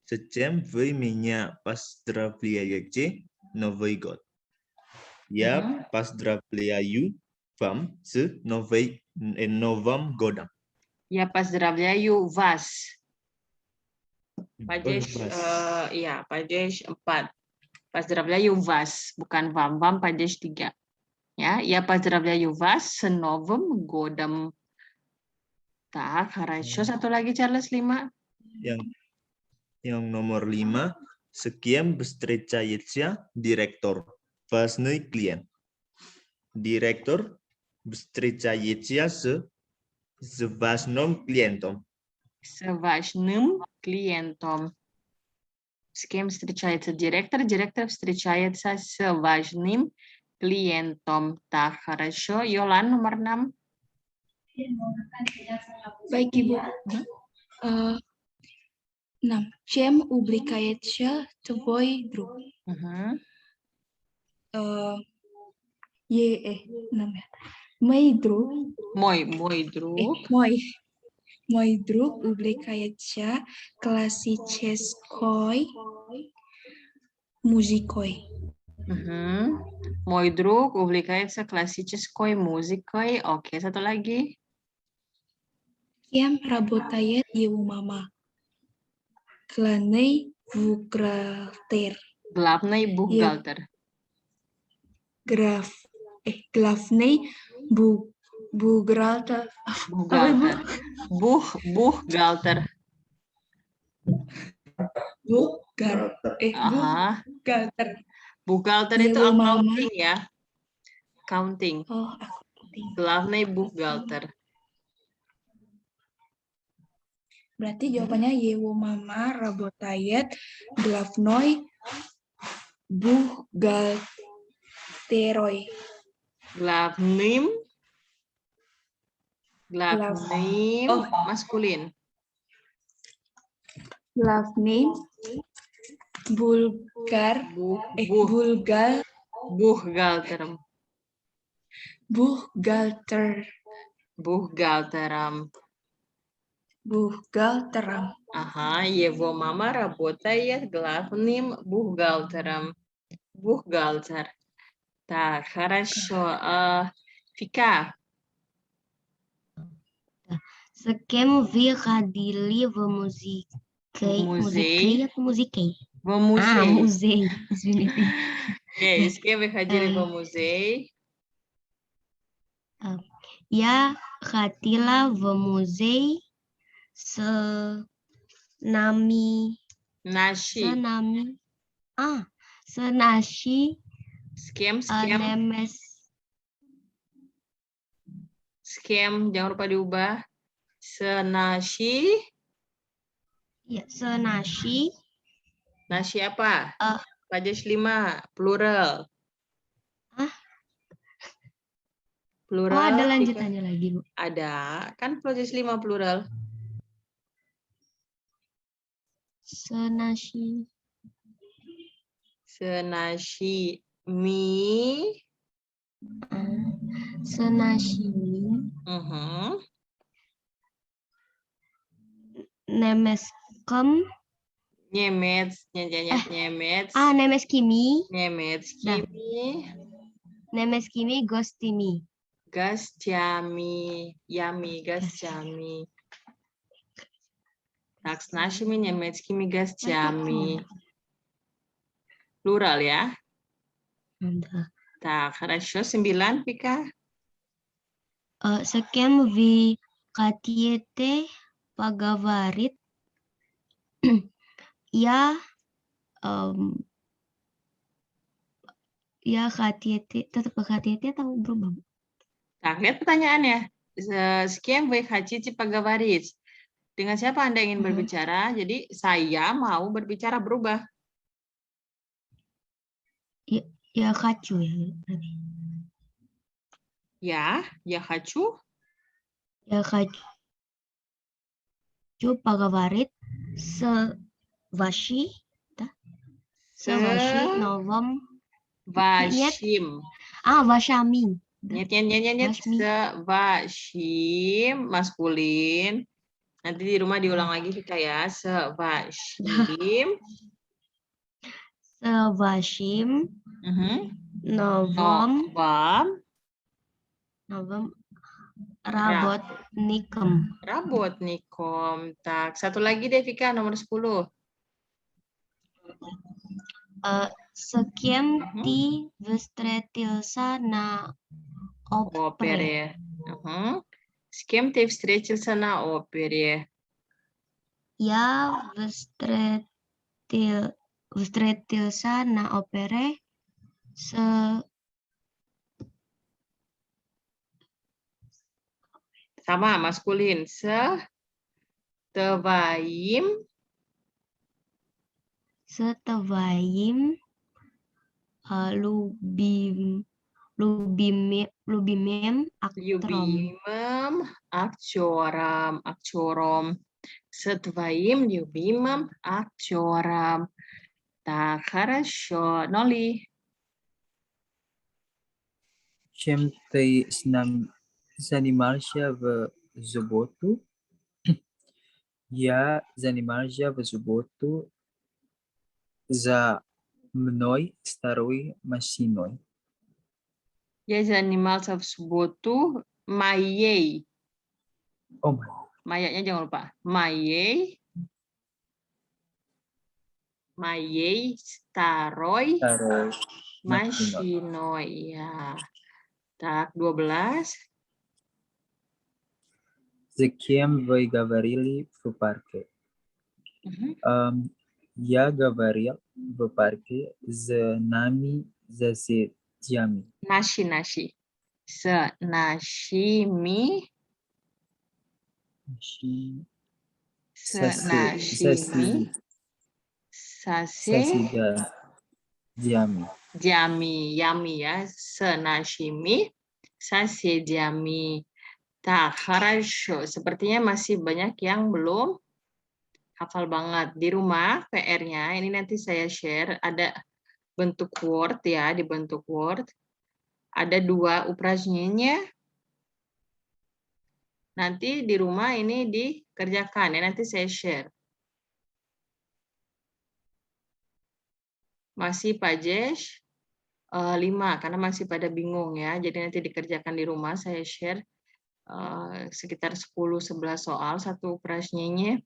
С чем вы меня поздравляете Новый год? Я поздравляю вам с Новым годом. Я поздравляю вас. Падеж 4. Поздравляю вас, bukan вам. Вам падеж 3. Ya, я поздравляю вас с Новым годом. Так, хорошо. Satu lagi, Charles, 5. Yang nomor 5. С кем встречается директор? Важный клиент. Директор встречается с важным клиентом. С важным клиентом. С кем встречается директор? Директор встречается с важным клиентом. Так, хорошо. Yolan, nomor 6. Baik, Ibu. 6. Чем увлекается твой друг? 6 ya. Мой друг. Мой друг увлекается классической музыкой. Мой друг увлекается классической музыкой. Oke, satu lagi. Кем работает его мама? Главный бухгалтер. Главный бухгалтер. Главный Buhgalter. Buhgalter. Buhgalter. Buhgalter. Aha. Buhgalter. Buhgalter Iya, itu Bu, Mama. accounting ya. Counting. Oh, aku penting. Главный buchhalter. Berarti jawabannya Yewo Mama Rabotayet Glavnoy Buhgalteroi. Главным. Oh. Maskulin. Glavnim Bulgar Bulgal Buchhalter. Buhgalter. Buchhalteram. Buhgalteram. Ага, его мама работает главным бухгалтером. Бухгалтер. Так, хорошо. Фика. С кем вы ходили в музей? Музей. Музей? В музей. Музей. Извините. Окей, с кем вы ходили в музей? Я ходила в музей с нами. Наши. С нашей. С кем? С кем? Jangan lupa diubah. Senasi. Ya, senasi. Nasi apa? Pajas 5, plural. Plural. Oh, ada lanjutannya lagi, Bu. Ada. Kan pajas 5 plural. Senasi. Senasi mi. Senasi mi. Nemeskem. Немец. Немецкими. Немецкими гостями. Гостями. Так, с нашими немецкими гостями. Plural ya. Так, хорошо. 9, Vika. С кем вы хотите поговорить? Я хотите, tetap хотите atau berubah? Так, lihat pertanyaannya. С кем вы хотите поговорить? Dengan siapa Anda ingin berbicara? Jadi saya mau berbicara berubah. Я хочу. Я хочу. Я хочу поговорить с вашим новым. Вашим. Вашами. Нет. С вашим maskulin. Nanti di rumah diulang lagi Vika ya. С вашим. С вашим новым работником. Так, satu lagi deh Vika, nomor 10. С кем ты встретился на опере? С кем ты встретился на опере? Я встретился на опере с sama maskulin. С твоим любимым актером. С твоим любимым актером. Так, хорошо. Ноли. Чем ты занимался в субботу? Я занимался в субботу за мной старой машиной. Я занимался в субботу моей. Mayanya jangan lupa. Моей старой машиной. Ya. Так, 12. Зачем вы говорили в парке? Я говорил в парке с нами соседями. Nashi. Senashimi. Senashimi. Соседями. Yami ya. Senashimi. Sasejami. Tak, хорошо. Sepertinya masih banyak yang belum hafal banget. Di rumah, PR-nya, ini nanti saya share, ada bentuk Word ya, di bentuk Word. Ada 2 упражнения. Nanti di rumah ini dikerjakan ya, nanti saya share. Masih pajes 5, karena masih pada bingung ya. Jadi nanti dikerjakan di rumah, saya share sekitar 10-11 soal, satu упражнение.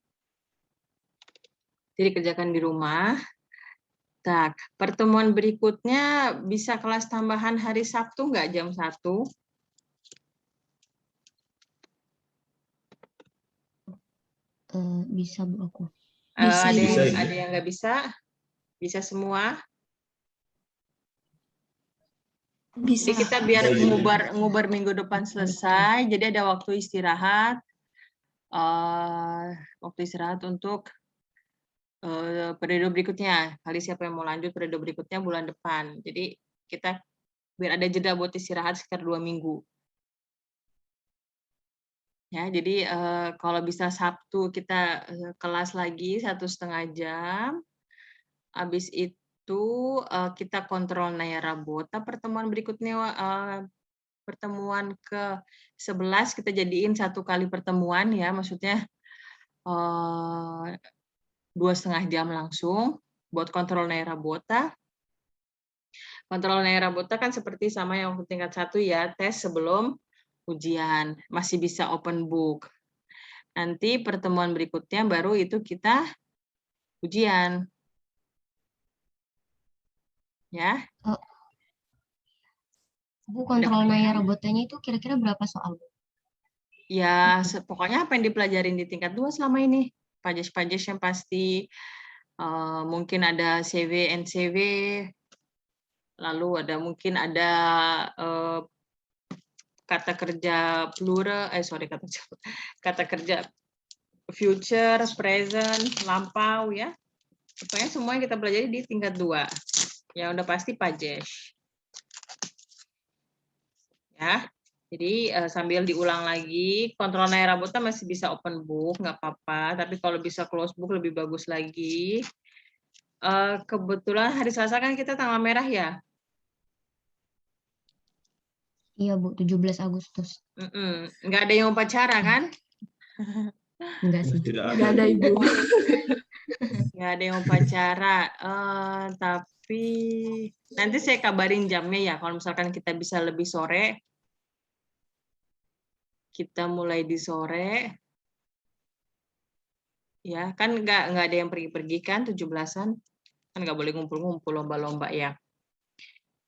Jadi kerjakan di rumah. Tak, pertemuan berikutnya bisa kelas tambahan hari Sabtu nggak jam 1? Bisa Bu aku. Bisa, Ibu. Ada yang nggak bisa? Bisa semua? Bisa. Jadi kita biar Bisa, Ibu. ngubar minggu depan selesai, jadi ada waktu istirahat. Waktu istirahat untuk periode berikutnya. Kali siapa yang mau lanjut periode berikutnya bulan depan. Jadi kita biar ada jeda buat istirahat sekitar 2 minggu. Ya, jadi kalau bisa Sabtu kita kelas lagi 1,5 jam. Habis itu kita kontrol Naya Rabota. Pertemuan berikutnya pertemuan ke-11 kita jadiin 1 kali pertemuan ya, maksudnya 2,5 jam langsung buat kontrol Naya Rabota. Kontrol Naya Rabota kan seperti sama yang tingkat 1 ya, tes sebelum ujian, masih bisa open book. Nanti pertemuan berikutnya baru itu kita ujian. Ya. Bu, kontrol Naya Robotanya itu kira-kira berapa soal, Bu? Ya, pokoknya apa yang dipelajarin di tingkat 2 selama ini. Pajes-pajes yang pasti, mungkin ada CV, NCV, lalu mungkin ada kata kerja plural, kata kerja future, present, lampau ya. Pokoknya semua yang kita pelajari di tingkat 2. Ya udah pasti pajes. Ya. Jadi sambil diulang lagi, kontrol Naya Rabota masih bisa open book, nggak apa-apa. Tapi kalau bisa close book lebih bagus lagi. Kebetulan hari Selasa kan kita tanggal merah ya. Iya Bu, 17 Agustus. Nggak ada yang upacara kan? Enggak sih. Tidak Nggak ada Ibu. Nggak ada yang upacara. Tapi nanti saya kabarin jamnya ya. Kalau misalkan kita bisa lebih sore, kita mulai di sore. Ya, kan nggak ada yang pergi-pergi kan 17-an. Kan nggak boleh ngumpul-ngumpul lomba-lomba ya.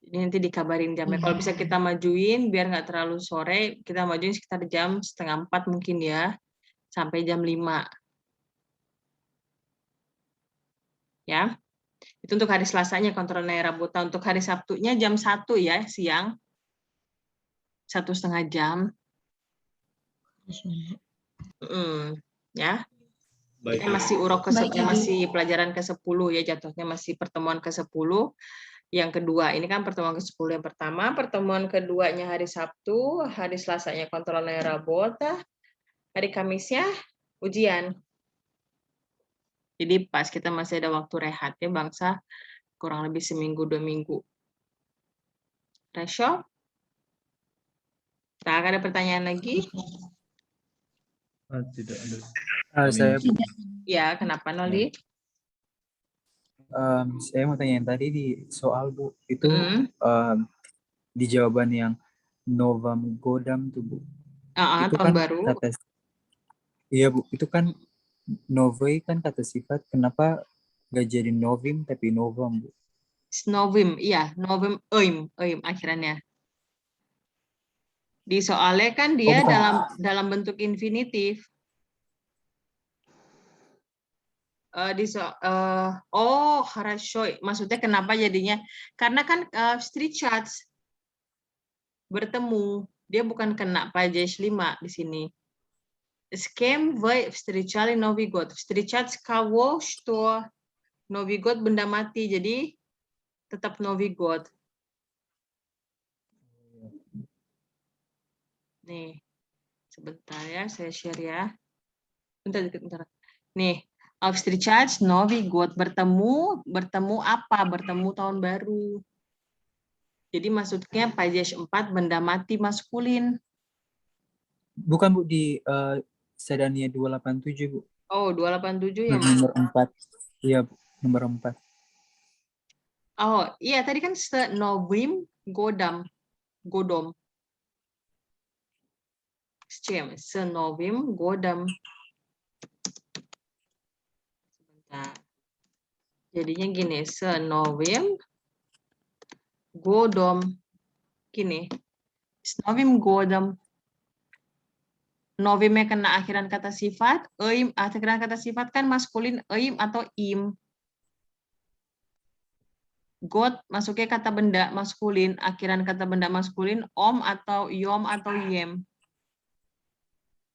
Jadi nanti dikabarin jamnya. Kalau bisa kita majuin biar nggak terlalu sore, kita majuin sekitar jam 3:30 mungkin ya, sampai jam 5. Ya, itu untuk hari Selasanya kontrol Naya Rabota. Untuk hari Sabtunya jam 1 ya, siang. 1,5 jam. Ya. Baik. Kita masih masih pelajaran ke-10 ya, jatuhnya masih pertemuan ke-10. Yang kedua, ini kan pertemuan ke-10 yang pertama, pertemuan keduanya hari Sabtu, hari Selasanya kontrol Naya Rabota, hari Kamisnya ujian. Jadi pas kita masih ada waktu rehat ya bangsa, kurang lebih seminggu 2 minggu. Resyo? Tak ada pertanyaan lagi? Tidak ada. Saya Ya, kenapa Noli? saya mau tanya yang tadi di soal Bu, itu di jawaban yang Novam Godam tuh Bu. Itu Tahun kan baru. Iya Bu, itu kan Novei kan kata sifat, kenapa nggak jadi Novim tapi Novam Bu? Novim, iya, Novim, oim akhirannya. Di soalnya kan dia bukan. dalam bentuk infinitif. Хорошо. Maksudnya kenapa jadinya? Karena kan встречаться bertemu, dia bukan kena падеж 5 di sini. С кем вы встречали Новый год? Встречать кого, что? Новый год benda mati, jadi tetap Новый год. Nih, sebentar ya, saya share ya. Bentar. Nih, встречать Новый год, bertemu apa? Bertemu tahun baru. Jadi maksudnya падеж 4 benda mati maskulin. Bukan Bu, di Sedania 287 Bu. Oh, 287 yang Nomor 4. Iya Bu, nomor 4. Oh, iya tadi kan Novim Godam. С чем? С Новым годом. Sebentar. Jadinya gini, с Новым годом. Gini. С Новым годом. Novimnya kena akhiran kata sifat, akhiran kata sifat kan maskulin im atau im. God masuknya kata benda maskulin, akhiran kata benda maskulin om atau yom atau yem.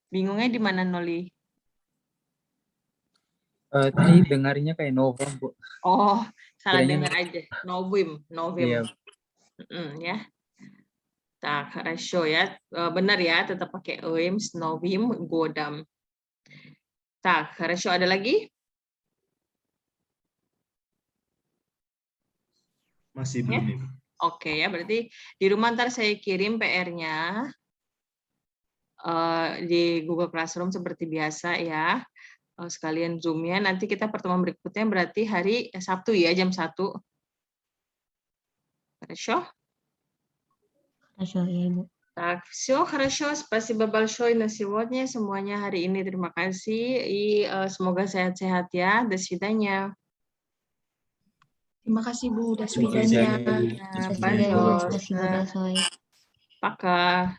Bingungnya di mana Noli? Tadi dengarnya kayak Nova Bu. Oh, salah Kiranya dengar aja. Novim. Iya. Ya. Tak, хорошо ya. Benar ya, tetap pakai im, Novim, Godam. Tak, хорошо. Ada lagi? Masih belum. Ya? Oke ya, berarti di rumah ntar saya kirim PR-nya di Google Classroom seperti biasa ya. Sekalian Zoom-nya. Nanti kita pertemuan berikutnya berarti hari Sabtu ya, jam 1. Хорошо? Хорошо, ya Ibu. Так, все хорошо. Спасибо большое на сегодня. Semuanya hari ini terima kasih. Semoga sehat-sehat ya. До свидания. Terima kasih Bu, Terima udah kasih. swidanya. Спасибо, большое. Пока.